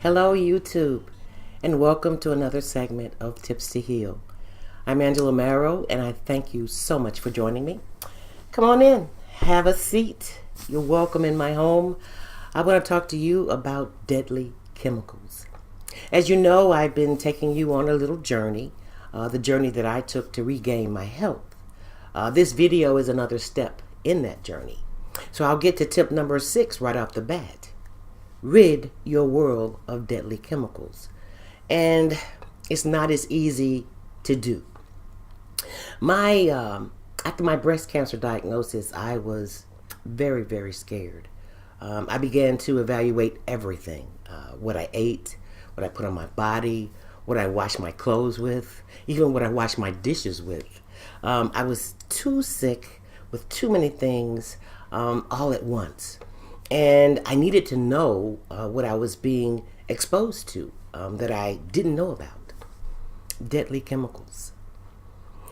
Hello, YouTube, and welcome to another segment of Tips to Heal. I'm Angela Marrow, and I thank you so much for joining me. Come on in, have a seat. You're welcome in my home. I want to talk to you about deadly chemicals. As you know, I've been taking you on a little journey, the journey that I took to regain my health. This video is another step in that journey. So I'll get to tip number 6 right off the bat. Rid your world of deadly chemicals. And it's not as easy to do. After my breast cancer diagnosis, I was very, very scared. I began to evaluate everything. What I ate, what I put on my body, what I washed my clothes with, even what I washed my dishes with. I was too sick with too many things all at once. And I needed to know what I was being exposed to that I didn't know about. Deadly chemicals.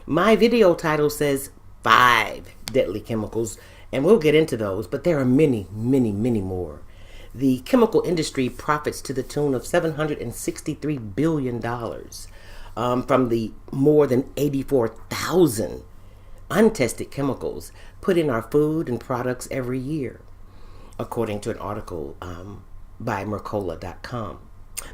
My video title says 5 deadly chemicals, and we'll get into those, but there are many, many, many more. The chemical industry profits to the tune of $763 billion from the more than 84,000 untested chemicals put in our food and products every year, according to an article by Mercola.com.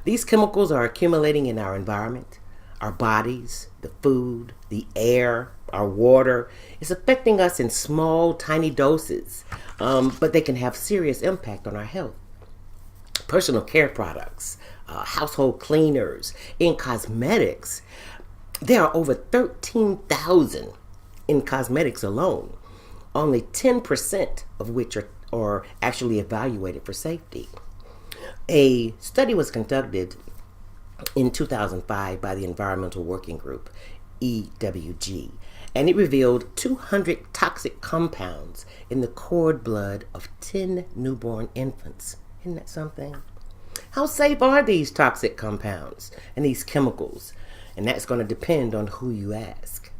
These chemicals are accumulating in our environment, our bodies, the food, the air, our water. It's affecting us in small, tiny doses, but they can have serious impact on our health. Personal care products, household cleaners, in cosmetics. There are over 13,000 in cosmetics alone, only 10% of which are actually evaluated for safety. A study was conducted in 2005 by the Environmental Working Group, EWG, and it revealed 200 toxic compounds in the cord blood of 10 newborn infants. Isn't that something? How safe are these toxic compounds and these chemicals? And that's going to depend on who you ask.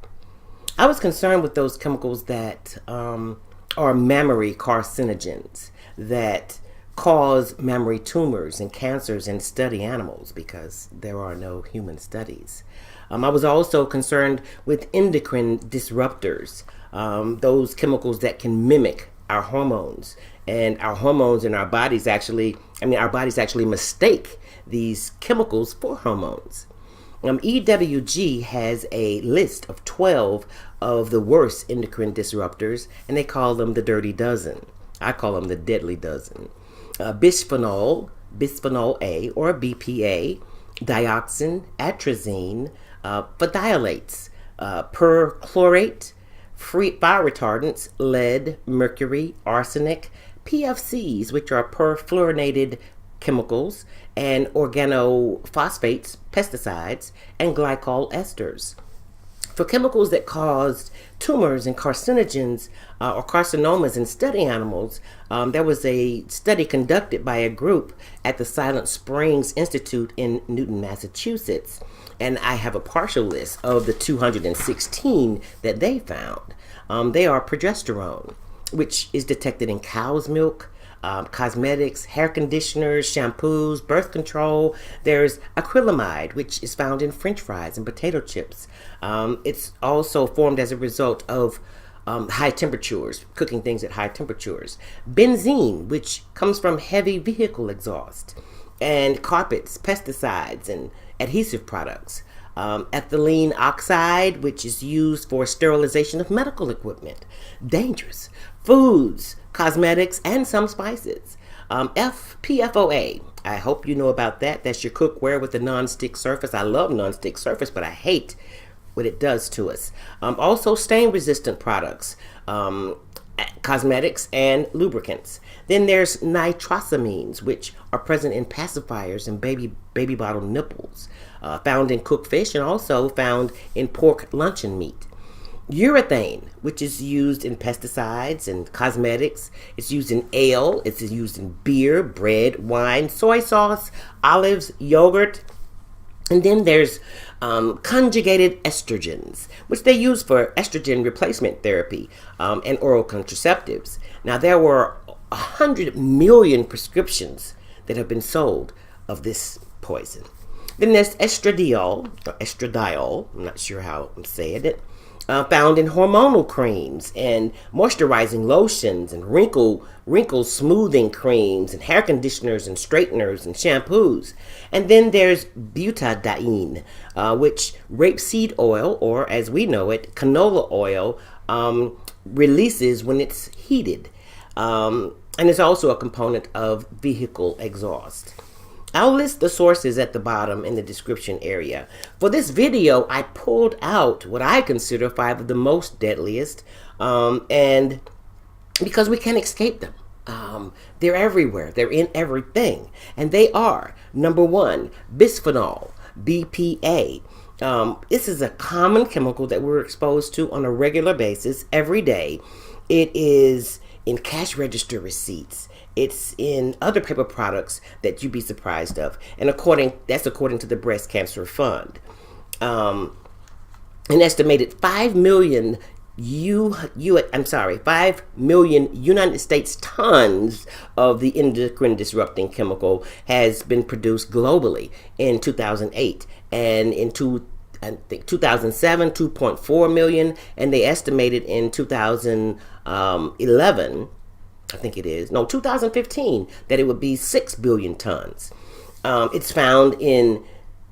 I was concerned with those chemicals that are mammary carcinogens that cause mammary tumors and cancers in study animals because there are no human studies. I was also concerned with endocrine disruptors, those chemicals that can mimic our hormones. And our hormones in our bodies our bodies actually mistake these chemicals for hormones. EWG has a list of 12 of the worst endocrine disruptors, and they call them the dirty dozen. I call them the deadly dozen. Bispenol-a or BPA, dioxin, atrazine, phthalates, perchlorate, fire retardants, lead, mercury, arsenic, PFCs, which are perfluorinated chemicals, and organophosphates, pesticides, and glycol esters. For chemicals that caused tumors and carcinogens or carcinomas in study animals, there was a study conducted by a group at the Silent Springs Institute in Newton, Massachusetts. And I have a partial list of the 216 that they found. They are progesterone, which is detected in cow's milk, cosmetics, hair conditioners, shampoos, birth control. There's acrylamide, which is found in French fries and potato chips. It's also formed as a result of high temperatures, cooking things at high temperatures. Benzene, which comes from heavy vehicle exhaust. And carpets, pesticides, and adhesive products. Ethylene oxide, which is used for sterilization of medical equipment. Dangerous. Foods, cosmetics, and some spices. PFOA. I hope you know about that. That's your cookware with a non-stick surface. I love non-stick surface, but I hate what it does to us. Also stain-resistant products, cosmetics, and lubricants. Then there's nitrosamines, which are present in pacifiers and baby bottle nipples, found in cooked fish and also found in pork luncheon meat. Urethane, which is used in pesticides and cosmetics. It's used in ale. It's used in beer, bread, wine, soy sauce, olives, yogurt. And then there's conjugated estrogens, which they use for estrogen replacement therapy and oral contraceptives. Now, there were 100 million prescriptions that have been sold of this poison. Then there's estradiol, or estradiol, I'm not sure how I'm saying it, found in hormonal creams and moisturizing lotions and wrinkle smoothing creams and hair conditioners and straighteners and shampoos. And then there's butadiene, which rapeseed oil, or as we know it, canola oil, releases when it's heated. And it's also a component of vehicle exhaust. I'll list the sources at the bottom in the description area. For this video, I pulled out what I consider 5 of the most deadliest, and because we can't escape them. They're everywhere. They're in everything. And they are, number 1, bisphenol, BPA. This is a common chemical that we're exposed to on a regular basis every day. It is in cash register receipts. It's in other paper products that you'd be surprised of. And that's according to the Breast Cancer Fund. An estimated 5 million 5 million United States tons of the endocrine disrupting chemical has been produced globally in 2008. And in 2007, 2.4 million, and they estimated in 2011, 2015, that it would be 6 billion tons. It's found in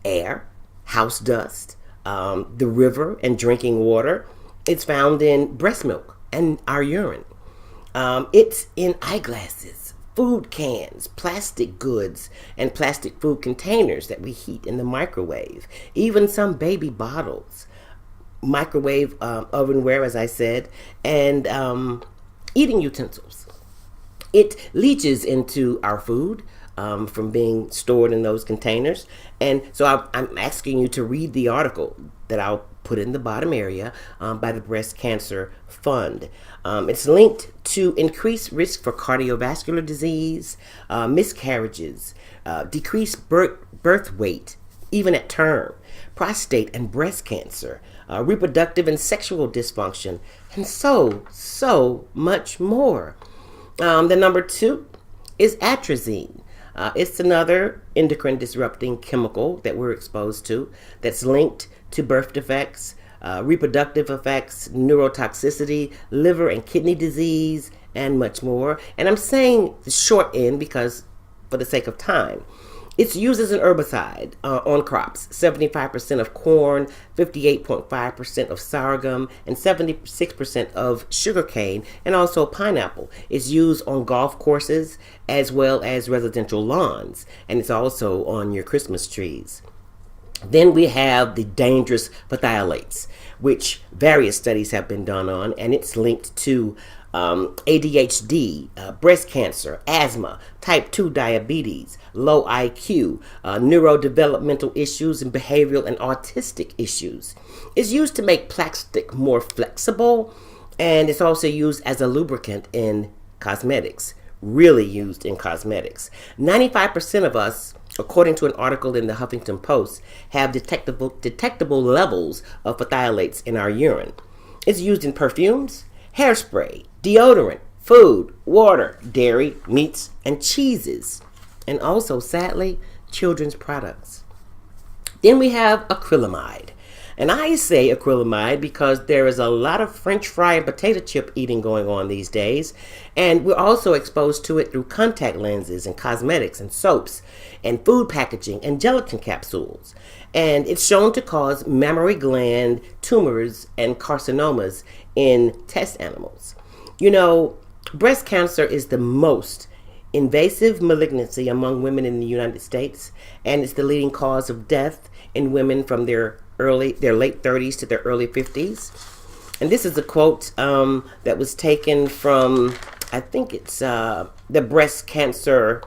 air, house dust, the river and drinking water. It's found in breast milk and our urine. It's in eyeglasses, food cans, plastic goods, and plastic food containers that we heat in the microwave. Even some baby bottles, microwave ovenware, as I said, and eating utensils. It leaches into our food from being stored in those containers. And so I'm asking you to read the article that I'll put in the bottom area by the Breast Cancer Fund. It's linked to increased risk for cardiovascular disease, miscarriages, decreased birth weight, even at term, prostate and breast cancer, reproductive and sexual dysfunction, and so much more. The number 2 is atrazine. It's another endocrine disrupting chemical that we're exposed to that's linked to birth defects, reproductive effects, neurotoxicity, liver and kidney disease, and much more. And I'm saying the short end because for the sake of time. It's used as an herbicide on crops. 75% of corn, 58.5% of sorghum, and 76% of sugarcane, and also pineapple. It's used on golf courses as well as residential lawns, and it's also on your Christmas trees. Then we have the dangerous phthalates, which various studies have been done on, and it's linked to ADHD, breast cancer, asthma, type 2 diabetes, low IQ, neurodevelopmental issues, and behavioral and autistic issues. It's used to make plastic more flexible, and it's also used as a lubricant in cosmetics, really used in cosmetics. 95% of us, according to an article in the Huffington Post, have detectable levels of phthalates in our urine. It's used in perfumes, hairspray, deodorant, food, water, dairy, meats, and cheeses, and also, sadly, children's products. Then we have acrylamide. And I say acrylamide because there is a lot of French fry and potato chip eating going on these days, and we're also exposed to it through contact lenses and cosmetics and soaps and food packaging and gelatin capsules. And it's shown to cause mammary gland tumors and carcinomas in test animals. You know, breast cancer is the most invasive malignancy among women in the United States, and it's the leading cause of death in women from their late 30s to their early 50s. And this is a quote that was taken from, I think it's the breast cancer,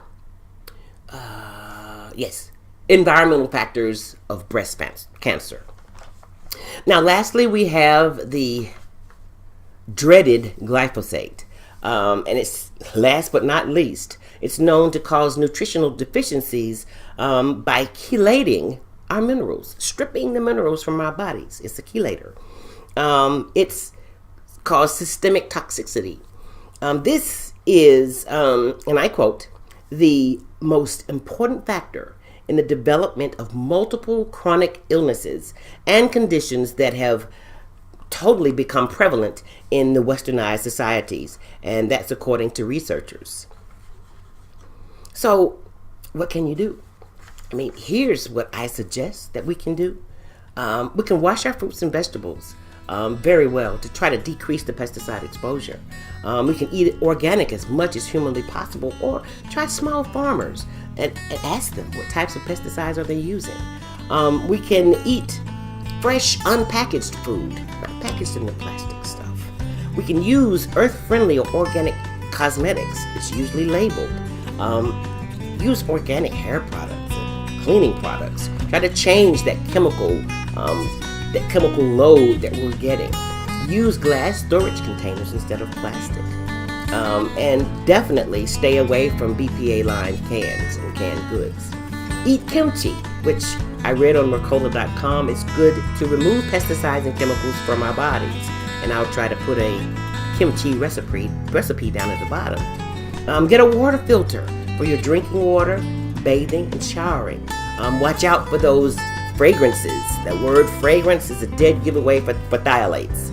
environmental factors of breast cancer. Now, lastly, we have the dreaded glyphosate. And it's last but not least, it's known to cause nutritional deficiencies by chelating our minerals, stripping the minerals from our bodies. It's a chelator. It's caused systemic toxicity. This is, and I quote, the most important factor in the development of multiple chronic illnesses and conditions that have totally become prevalent in the westernized societies, and that's according to researchers. So what can you do? I mean, here's what I suggest that we can do. We can wash our fruits and vegetables very well to try to decrease the pesticide exposure. We can eat it organic as much as humanly possible, or try small farmers and ask them what types of pesticides are they using. We can eat fresh, unpackaged food, not packaged in the plastic stuff. We can use earth-friendly or organic cosmetics. It's usually labeled. Use organic hair products and cleaning products. Try to change that chemical load that we're getting. Use glass storage containers instead of plastic. And definitely stay away from BPA-lined cans and canned goods. Eat kimchi, which I read on Mercola.com is good to remove pesticides and chemicals from our bodies. And I'll try to put a kimchi recipe down at the bottom. Get a water filter for your drinking water, bathing, and showering. Watch out for those fragrances. That word fragrance is a dead giveaway for phthalates.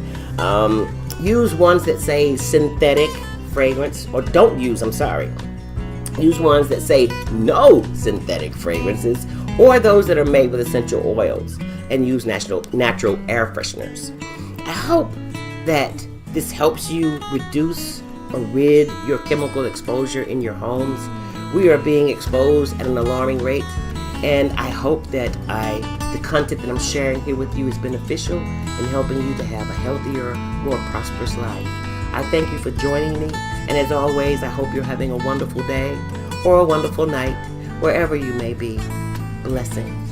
Use ones that say synthetic fragrance, or don't use, use ones that say no synthetic fragrances, or those that are made with essential oils, and use natural air fresheners. I hope that this helps you reduce or rid your chemical exposure in your homes. We are being exposed at an alarming rate, and I hope that the content that I'm sharing here with you is beneficial in helping you to have a healthier, more prosperous life. I thank you for joining me, and as always, I hope you're having a wonderful day or a wonderful night, wherever you may be. Blessings.